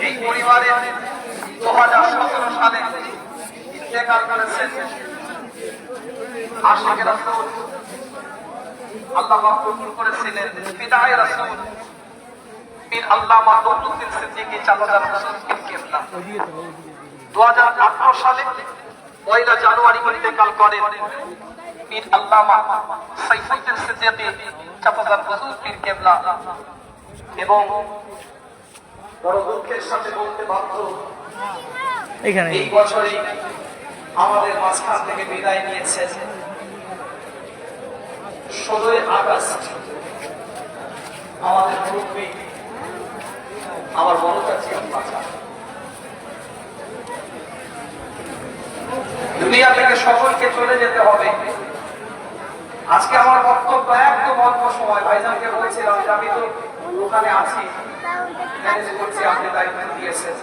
এই পরিবারের 2017 সালে ইন্তেকাল করেছেন আশিকে রাসূল, আল্লাহ কবুল করেছিলেন ফিদায়ে রাসূল পীর আল্লামা দৌলতুদ্দিন সিদ্দিকী চাচাজান হুজুর কিবলা। 2018 সালে 1 জানুয়ারি ইন্তেকাল করেন পীর আল্লামা সাইফুদ্দিন সিদ্দিকী চাচাজান হুজুর পীর কিবলা। এবং বড় দুঃখের সাথে বলতে বাধ্য, এই বছরই আমাদের মাঝখান থেকে বিদায় নিয়েছেন 16 আগস্ট আমাদের মুরব্বী, আমার বড় চাচি আব্বাচা। দুনিয়া থেকে সকলকে চলে যেতে হবে। আজকে আমার বক্তব্য একদম অল্প সময়। ভাইজানকে বলছিলাম যে আমি তো ওখানে আছি, ম্যানেজ করছি, আপনি দায়িত্ব দিয়েছেন,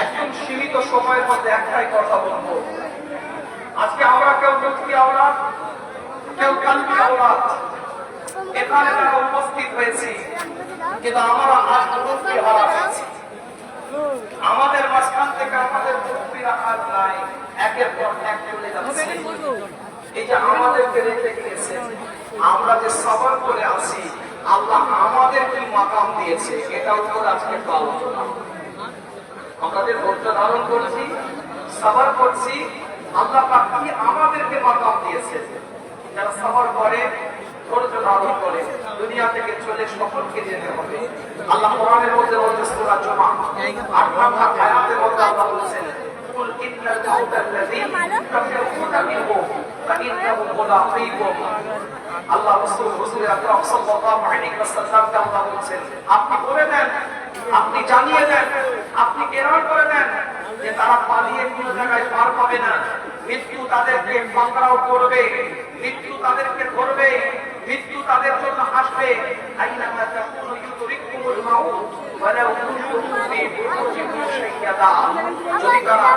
একদম সীমিত সময়ের মধ্যে একটাই কথা বলবো। আজকে আমরা কেউ মুক্তি আওলাদ, কেউ কালবি আওলাদ এখানে তারা উপস্থিত হয়েছি, কিন্তু আমরা আজ মুক্তি হারা হয়েছি। আমাদের মাঝখান থেকে আমাদের মুক্তিরা আজ নাই, একের পর এক চলে যাচ্ছে। এই যে আমাদেরকে রেখে গিয়েছে, আমরা যে সবর করে আসি, আল্লাহ আমাদের কি মাকাম দিয়েছে এটা উপর আজকে আলোচনা। আমরা যে ধৈর্য ধারণ করছি, সবর করছি, আল্লাহ পাক কি আমাদেরকে মাকাম দিয়েছে। যারা সবর করে, ধৈর্য ধারণ করে, দুনিয়া থেকে চলে সকলকে যেতে হবে। আল্লাহ কোরআনের মধ্যে বলছে সূরা জুমা 8 নম্বর আয়াতের মধ্যে আল্লাহ বলেছেন কুল ইন্নাল মুতাল্লাযীন তাফিরুনা মিনহু ফাইন্নাহু মুলাকীকুম। আল্লাহ রাসূল হুজুর আকরাম সাল্লাল্লাহু আলাইহি ওয়াসাল্লামকে আল্লাহ বলেছেন আপনি বলে দেন, আপনি জানিয়ে দেন, আপনি এলান করে দেন যে তারা পালিয়ে কোনো জায়গায় পার পাবে না। মৃত্যু তাদেরকে পাকড়াও করবে, মৃত্যু তাদেরকে ধরবে, মৃত্যু তাদের জন্য আসবে। আইনামা তাকুনু ইউদরিকুমুল মাউত ওয়া লাউ কুনতুম ফি বুরুজিন মুশাইয়াদা। যদি তারা